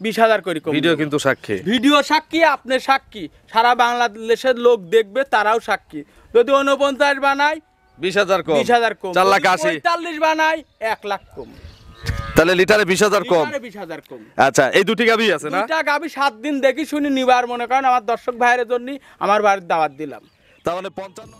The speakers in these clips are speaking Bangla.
20,000 করে কম। ভিডিও কিন্তু সাক্ষী, ভিডিও সাক্ষী, আপনি সাক্ষী, সারা বাংলাদেশের লোক দেখবে, তারাও সাক্ষী। যদি 49 বানাই 20,000 কম, 20,000 কম। 4,80,000। 45 বানাই 1 লাখ কম। তাহলে লিটারে 20,000 কম। লিটারে 20,000 কম। আচ্ছা, এই দুটি গাবি আছে না? দুইটা গাবি 7 দিন দেখি শুনি নিবার মনে করেন আমার দর্শক ভাইয়ের জন্য আমার বাড়ির দাওয়াত দিলাম। তাহলে 55।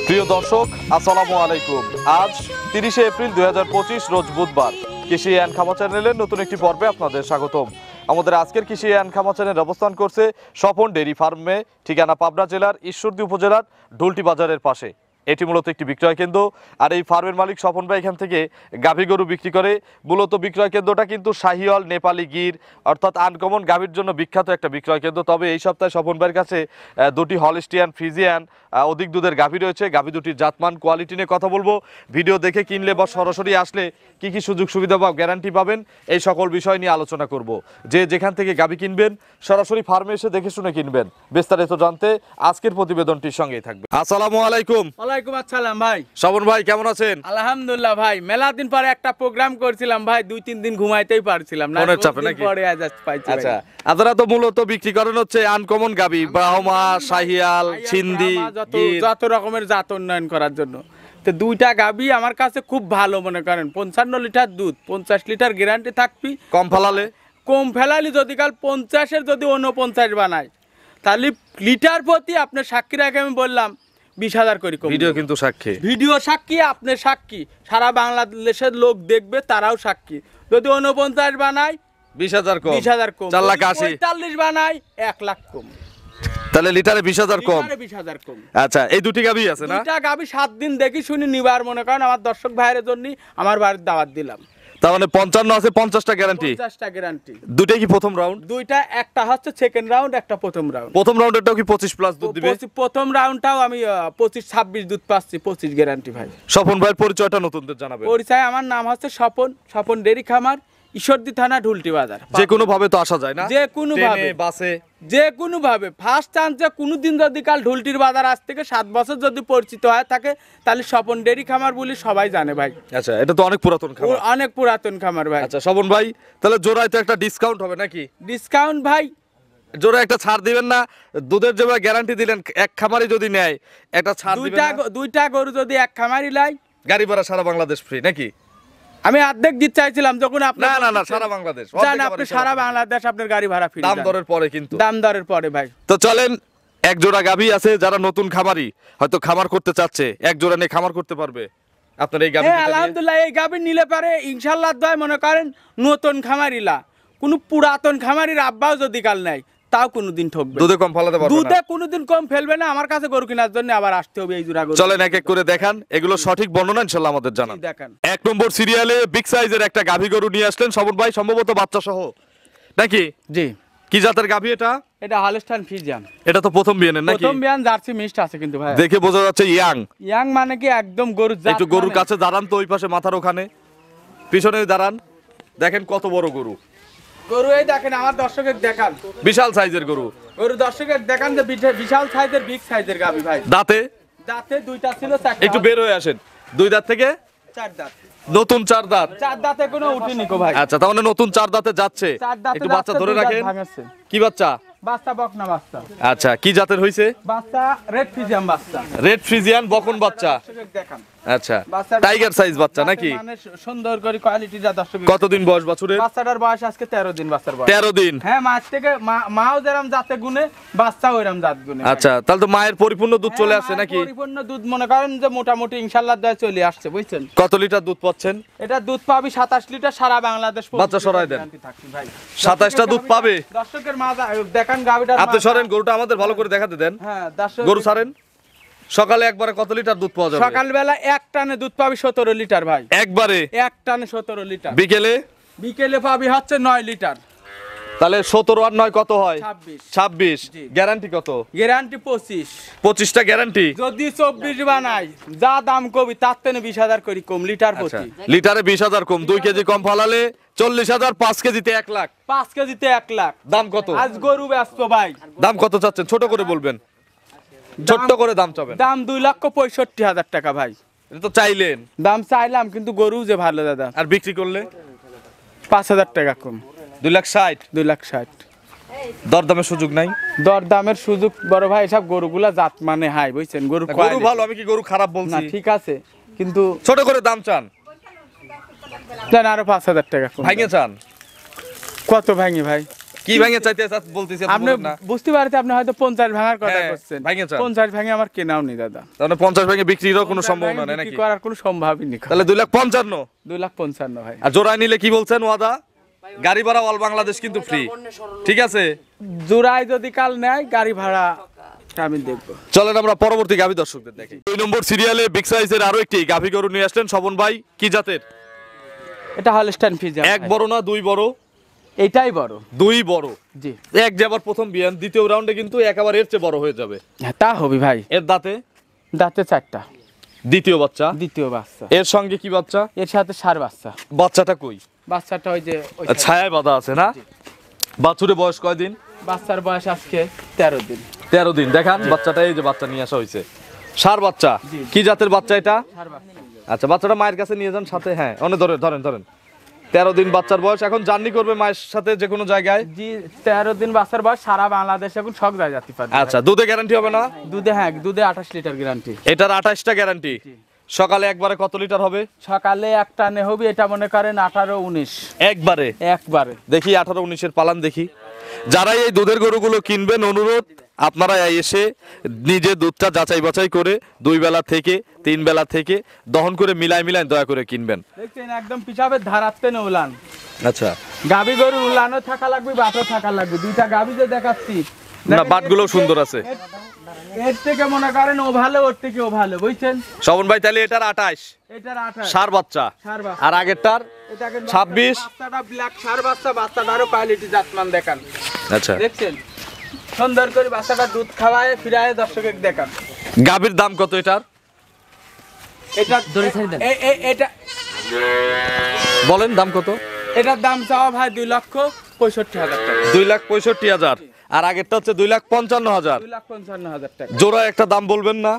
প্রিয় দর্শক, আসসালামু আলাইকুম। আজ 30শে এপ্রিল 2025 রোজ বুধবার। কৃষি অ্যান্ড খামার চ্যানেলের নতুন একটি পর্বে আপনাদের স্বাগতম। আমাদের আজকের কৃষি অ্যান্ড খামার চ্যানেল অবস্থান করছে স্বপন ডেইরি ফার্মে, ঠিকানা পাবনা জেলার ঈশ্বরদী উপজেলার ঢুলটি বাজারের পাশে। এটি মূলত একটি বিক্রয় কেন্দ্র, আর এই ফার্মের মালিক স্বপন ভাই এখান থেকে গাভী গরু বিক্রি করে। মূলত বিক্রয় কেন্দ্রটা কিন্তু শাহিওয়াল, নেপালি গির অর্থাৎ আনকমন গাভীর জন্য বিখ্যাত একটা বিক্রয় কেন্দ্র। তবে এই সপ্তাহে স্বপন ভাইয়ের কাছে দুটি হলিস্টিয়ান, ফ্রিজিয়ান অধিক দুধের গাভী রয়েছে। গাভী দুটির জাতমান, কোয়ালিটি নিয়ে কথা বলবো। ভিডিও দেখে কিনলে বা সরাসরি আসলে কি কি সুযোগ সুবিধা বা গ্যারান্টি পাবেন, এই সকল বিষয় নিয়ে আলোচনা করব। যে যেখান থেকে গাভী কিনবেন সরাসরি ফার্মে এসে দেখে শুনে কিনবেন। বিস্তারিত জানতে আজকের প্রতিবেদনটির সঙ্গেই থাকবে। আসসালামু আলাইকুম। ওয়ালাইকুম আসসালাম ভাই। স্বপন ভাই কেমন আছেন? আলহামদুলিল্লাহ ভাই, মেলা দিন পরে একটা প্রোগ্রাম করছিলাম ভাই, 2-3 দিন ঘুমাইতেই পারছিলাম না, মনের চাপে নাকি? পরে আজ পাইছি। আচ্ছা, আপনারা তো মূলত বিক্রি করেন হচ্ছে আনকমন গাভী, ব্রাহ্মা, শাহিয়াল, সিন্ধি, যত রকমের জাত উন্নয়ন করার জন্য। তো দুইটা গাভী আমার কাছে খুব ভালো মনে করেন। 55 লিটার দুধ, 50 লিটার গ্যারান্টি থাকবি। কম ফেলালি যদি কাল 50-এর যদি 49 বানায়, তাহলে লিটার প্রতি আপনার সাক্ষী রাখে আমি বললাম 20,000 করে কম। ভিডিও কিন্তু সাক্ষী, ভিডিও সাক্ষী, আপনি সাক্ষী, সারা বাংলাদেশের লোক দেখবে, তারাও সাক্ষী। যদি 49 বানাই 20,000 কম, 20,000 কম। 4,80,000। 45 বানাই 1 লাখ কম। তাহলে লিটারে 20,000 কম। লিটারে 20,000 কম। আচ্ছা, এই দুটি গাভী আছে না? দুইটা গাভী 7 দিন দেখি শুনি নিবার মনে করেন আমার দর্শক ভাইয়ের জন্য আমার বাড়ির দাওয়াত দিলাম। তার মানে 55 আছে, 50টা গ্যারান্টি। 50টা গ্যারান্টি। দুটোই কি প্রথম রাউন্ড? দুইটা, একটা হচ্ছে সেকেন্ড রাউন্ড, একটা প্রথম রাউন্ড। প্রথম রাউন্ডেরটাও কি 25 প্লাস দুধ দিবে? প্রথম রাউন্ডটাও আমি 25-26 দুধ পাচ্ছি, 25 গ্যারান্টি ভাই। স্বপন ভাইয়ের পরিচয়টা নতুনদের জানাবেন। পরিচয়, আমার নাম হচ্ছে স্বপন, স্বপন ডেইরি খামার, ঈশ্বরদী থানা, ঢুলটি বাজার। যে কোনো ভাবে তো আসা যায় না? যে কোনো ভাবে, বাসে, যে কোনো ভাবে। ফার্স্ট চান্সে কোনোদিন যদি কাল ঢুলটির বাজার আজ থেকে 7 বছর যদি পরিচিত হয়ে থাকে, তাহলে স্বপন ডেইরি খামার বলি সবাই জানে ভাই। আচ্ছা, এটা তো অনেক পুরাতন খামার। অনেক পুরাতন খামার ভাই। আচ্ছা স্বপন ভাই, তাহলে জোড়ায় তো একটা ডিসকাউন্ট হবে নাকি? ডিসকাউন্ট ভাই, জোড়া একটা ছাড় দিবেন না? দুধের যে গ্যারান্টি দিলেন, এক খামারি যদি নেয় একটা ছাড় দিবেন না? দুইটা গরু যদি এক খামারি লাই, গাড়ি ভাড়া সারা বাংলাদেশ ফ্রি নাকি? আমি অর্ধেক দিতে চাইছিলাম যখন আপনি না সারা বাংলাদেশ। জান, আপনি সারা বাংলাদেশ আপনার গাড়ি ভাড়া ফ্রি। দাম দরের পরে কিন্তু, দাম দরের পরে ভাই। তো চলেন, এক জোড়া গাভী আছে, যারা নতুন খামারি হয়তো খামার করতে চাচ্ছে, এক জোড়া নিয়ে খামার করতে পারবে। আপনার এই গাভী, আলহামদুলিল্লাহ, এই গাভী নিলে পারে ইনশাআল্লাহ দয় মনে করেন নতুন খামারিলা, কোন পুরাতন খামারির আব্বাও যদি কাল নাই, তাও কোনোদিন ঠকবে। দুধে কম ফলাতে পারবে না, দুধে কোনোদিন কম ফেলবে না। আমার কাছে গরু কেনার জন্য আবার আসতে হবে এই জোড়া গরু। চলেন এক এক করে দেখান, এগুলো সঠিক বর্ণনা ইনশাআল্লাহ আমাদের জানান। দেখান। 1 নম্বর সিরিয়ালে বিগ সাইজের একটা গাভী গরু নিয়ে আসলেন স্বপন ভাই, সম্ভবত বাচ্চা সহ নাকি? জি। কি জাতের গাভী এটা? এটা হলস্টাইন ফ্রিজিয়ান। এটা তো প্রথম বিয়ানের নাকি? প্রথম বিয়ান, জার্সি মিক্সড আছে কিন্তু ভাই। দেখে বোঝা যাচ্ছে ইয়াং। ইয়াং মানে কি একদম গরুর জাত। একটু গরুর কাছে দাঁড়ান তো, ওই পাশে মাথার ওখানে, পিছনে দাঁড়ান, দেখেন কত বড় গরু। গরু এই দেখেন, আমার দর্শকের দেখান, বিশাল সাইজের গরু। গরু দর্শকের দেখান যে বিশাল সাইজের, বিগ সাইজের গাভী ভাই। দাঁতে দুইটা ছিল, চারটা। একটু বের হয়ে আসেন, 2 দাঁত থেকে 4 দাঁত। নতুন 4 দাঁত। 4 দাঁতে কোনো উঠিনি কো ভাই। আচ্ছা, তার মানে নতুন 4 দাঁতে যাচ্ছে। একটু বাচ্চা ধরে রাখেন। কি বাচ্চা? বাচ্চা বকনা বাচ্চা। আচ্ছা, কি জাতের হইছে? বাচ্চা রেড ফিজিয়াম বাচ্চা। রেড ফ্রিজিয়ান বকন বাচ্চা। দেখান আচ্ছা, বাচ্চাটা- টাইগার সাইজ বাচ্চা নাকি? মানে সুন্দর করে কোয়ালিটিটা দর্শক। কতদিন বয়স বাছুরের? বাচ্চাটার বয়স আজকে 13 দিন বাচ্চার বয়স। 13 দিন। হ্যাঁ, মাছ থেকে মাও যেরকম জাতে গুনে, বাচ্চাও এরকম জাত গুনে। আচ্ছা, তাহলে তো মায়ের পরিপূর্ণ দুধ চলে হ্যাঁ, আসছে মায়ের নাকি? পরিপূর্ণ দুধ মনে করেন যে মোটামুটি ইনশাআল্লাহ দয়া চলে আসছে, বুঝছেন? কত লিটার দুধ পাচ্ছেন? এটা দুধ পাবি 27 লিটার সারা বাংলাদেশ। বাচ্চা সরায় দেন। ভাই 27টা দুধ পাবে? দর্শকের মা দেখান গাবিটা। আপনি সরেন, গরুটা আমাদের ভালো করে দেখাতে দেন। হ্যাঁ, দর্শক গরু ছাড়েন। সকালে একবারে কত লিটার দুধ পাওয়া যাবে? সকালবেলা এক টানে দুধ পাবি 17 লিটার ভাই। একবারে? এক টানে 17 লিটার। বিকেলে? বিকেলে পাবি হচ্ছে 9 লিটার। তাহলে 17 আর 9 কত হয়? 26। 26। গ্যারান্টি কত? গ্যারান্টি 25। 25টা গ্যারান্টি। যদি 24 বানাই, যা দাম কবি তার থেকে 20,000 করি কম লিটার আচ্ছা, প্রতি। লিটারে 20,000 কম, 2 কেজি কম ফালালে 40,000, 5 কেজিতে 1 লাখ। 5 কেজিতে 1 লাখ। দাম কত? আজ গরু ব্যস্ত ভাই। দাম কত চাচ্ছেন? ছোট করে বলবেন, ছোট্ট করে দাম চাবেন। দাম 2,65,000 টাকা ভাই। এটা তো চাইলেন। দাম চাইলাম কিন্তু গরু যে ভালো দাদা। আর বিক্রি করলে 5,000 টাকা কম। 2,60,000। 2,60,000। দরদামের সুযোগ নাই? দর দামের সুযোগ বড় ভাই, সব গরুগুলা জাত মানে হাই, বুঝছেন? গরু গরু quality। ভালো, আমি কি গরু খারাপ না, বলছি? ঠিক আছে কিন্তু ছোট করে দাম চান, দেন আরো 5,000 টাকা কম। ভাঙে চান? কত ভাঙি ভাই? কি ভাঙে চাইতে বলতেছি আপনি বলেন না। বুঝতে পারতে আপনি হয়তো 50 ভাঙার কথা হ্যাঁ, করছেন। ভাঙে চান। 50 ভাঙে আমার কেনাও নেই দাদা। তাহলে 50 ভাঙে বিক্রিরও কোনো সম্ভাবনা নেই বিক্রি নাকি? করার কোনো সম্ভাবই নেই। তাহলে 2,55,000। 2,55,000 ভাই। আর জোড়ায় নিলে কি বলছেন ওয়াদা? গাড়ি ভাড়া অল বাংলাদেশ কিন্তু ফ্রি, ঠিক আছে? জোড়ায় যদি কাল নেয় গাড়ি ভাড়া আমি দেখবো। চলেন আমরা পরবর্তী গাভী দর্শকদের দেখি। 2 নম্বর সিরিয়ালে বিগ সাইজের আরো একটি গাভী গরু নিয়ে আসলেন স্বপন ভাই। কি জাতের? এটা হলস্টাইন ফ্রিজিয়ান। এক বড় না দুই বড়? এটাই বড়। দুই বড়। জি। এক যে আবার প্রথম বিয়ান, দ্বিতীয় রাউন্ডে কিন্তু একেবারে এর চেয়ে বড় হয়ে যাবে। হ্যাঁ, তা হবে ভাই। এর দাঁতে? দাঁতে 4টা। দ্বিতীয় বাচ্চা? দ্বিতীয় বাচ্চা। এর সঙ্গে কি বাচ্চা? এর সাথে ষাঁড় বাচ্চা। বাচ্চাটা কই? বাচ্চাটা ওই যে ওই ছায়ায় বাঁধা আছে না? বাছুরে বয়স কয়দিন? বাচ্চার বয়স আজকে 13 দিন। 13 দিন। দেখান বাচ্চাটা, এই যে বাচ্চা নিয়ে আসা হয়েছে। ষাঁড় বাচ্চা। কি জাতের বাচ্চা এটা? ষাঁড় বাচ্চা। আচ্ছা, বাচ্চাটা মায়ের কাছে নিয়ে যান সাথে। হ্যাঁ, অনেক ধরেন ধরেন ধরেন। 13 দিন বাচ্চার বয়স, এখন জার্নি করবে মায়ের সাথে যে কোনো জায়গায়। জি, 13 দিন বাচ্চার বয়স, সারা বাংলাদেশ এখন সব জায়গায় যেতে পারবে। আচ্ছা, দুধে গ্যারান্টি হবে না? দুধে, হ্যাঁ, দুধে 28 লিটার গ্যারান্টি। এটার 28টা গ্যারান্টি। সকালে একবারে কত লিটার হবে? সকালে এক টানে হবে, এটা মনে করেন 18-19 একবারে? একবারে। দেখি 18-19-এর পালান দেখি। যারাই এই দুধের গরুগুলো কিনবেন, অনুরোধ আপনারা এসে নিজে দুধটা যাচাই বাছাই করে 2 বেলা থেকে 3 বেলা থেকে দহন করে মিলাই দয়া করে কিনবেন। দেখছেন একদম পিছাবে ধারাতে না উলান। আচ্ছা, গাবি গরু উলানও থাকা লাগবে, বাটও থাকা লাগবে। দুইটা গাবি যে দেখাচ্ছি না, বাটগুলো সুন্দর আছে। এর থেকে মনে করেন ও ভালো, ওর থেকে ও ভালো, বুঝছেন? শ্রবণ ভাই, তাহলে এটার 28, এটার 28 ষাঁড় বাচ্চা। ষাঁড় বাচ্চা। আর আগেরটার এটাকে 26। বাচ্চাটা ব্ল্যাক ষাঁড় বাচ্চা, বাচ্চাটারও কোয়ালিটি জাতমান দেখান। আচ্ছা, দেখছেন সুন্দর করে বাচ্চাটা দুধ খাওয়ায় ফিরায় দর্শকে দেখান। গাভীর দাম কত এটার? এটা এটা বলেন দাম কত? এটার দাম চাওয়া ভাই 2,65,000 টাকা। 2,65,000। আর আগেরটা হচ্ছে 2,55,000। 2,55,000 টাকা জোড়া একটা দাম বলবেন না?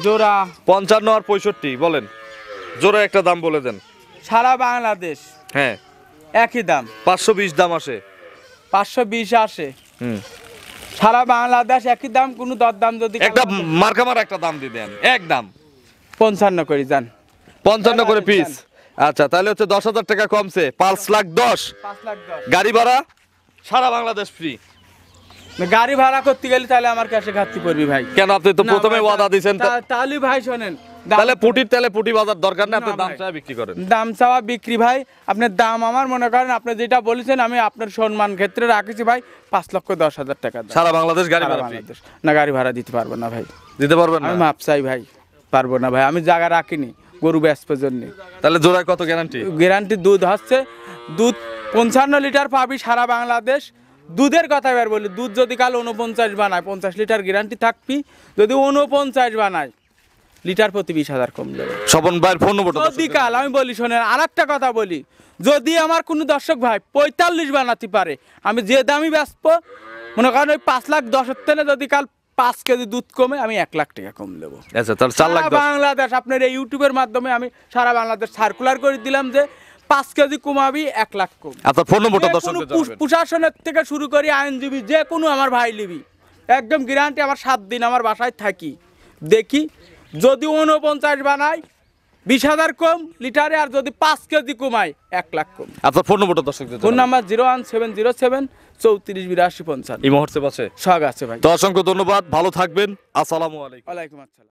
জোড়া 55 আর 65 বলেন, জোড়া একটা দাম বলে দেন। সারা বাংলাদেশ হ্যাঁ, একই দাম। 520 দাম আসে। 520 আসে। হুম, সারা বাংলাদেশ একই দাম, কোনো দরদাম যদি একটা মার্কামার একটা দাম দিয়ে দেন, এক দাম। 55 করে যান। 55 করে পিস। আচ্ছা, তাহলে হচ্ছে 10,000 টাকা কমছে, 5,10,000। 5,10,000 গাড়ি ভাড়া সারা বাংলাদেশ ফ্রি। গাড়ি ভাড়া করতে গেলে তাহলে আমার কাছে ঘাটতি পড়বি ভাই। কেন? আপনি তো না প্রথমে ভাই, ওয়াদা দিয়েছেন। তাহলে ভাই শোনেন, তাহলে পুটি বাজার দরকার নেই, আপনি না দাম ভাই। চাই বিক্রি করেন। দাম চাওয়া বিক্রি ভাই, আপনার দাম আমার মনে করেন আপনি যেটা বলেছেন আমি আপনার সম্মান ক্ষেত্রে রাখেছি ভাই 5,10,000 টাকা দাম। সারা বাংলাদেশ গাড়ি সারা ভাড়া ফ্রি। বাংলাদেশ। না, গাড়ি ভাড়া দিতে পারবো না ভাই। দিতে পারবেন না? আমি মাপ চাই ভাই, পারবো না ভাই। আমি জায়গা রাখিনি গরু বেচবার জন্য। তাহলে জোড়ায় কত গ্যারান্টি? গ্যারান্টি দুধ হচ্ছে, দুধ 55 লিটার পাবি সারা বাংলাদেশ। দুধের কথা এবার বলি, দুধ যদি কাল 49 বানায় 50 লিটার গ্যারান্টি থাকবি। যদি 49 বানায় লিটার প্রতি 20,000 কম দেবে। স্বপন ভাইয়ের ফোন নম্বরটা যদি কাল আমি বলি শোনেন, আর একটা কথা বলি, যদি আমার কোনো দর্শক ভাই 45 বানাতে পারে, আমি যে দামই বেচবো মনে করেন ওই 5,10,000 থেকে যদি কাল 5 কেজি দুধ কমে আমি 1 লাখ টাকা কম দেবো। আচ্ছা, তাহলে 4,10,000। বাংলাদেশ আপনার এই ইউটিউবের মাধ্যমে আমি সারা বাংলাদেশ সার্কুলার করে দিলাম যে 5 কেজি কমাবি 1 লাখ কম। আপনার ফোন নম্বরটা যে কোনো দর্শকদের জানাবেন। প্রশাসনের থেকে শুরু করে আইনজীবী যে কোনো আমার ভাই লিবি একদম গ্যারান্টি। আমার 7 দিন আমার বাসায় থাকি, দেখি যদি 49 বানাই 20,000 কম লিটারে, আর যদি 5 কেজি কমাই 1 লাখ কম। আপনার ফোন নম্বরটা দর্শকদের ফোন জানাবেন। নাম্বার 01707 34 82 55। এই মুহূর্তে পাশে সব আছে ভাই। তো অসংখ্য ধন্যবাদ, ভালো থাকবেন, আসসালামু আলাইকুম। ওয়ালাইকুম আসসালাম।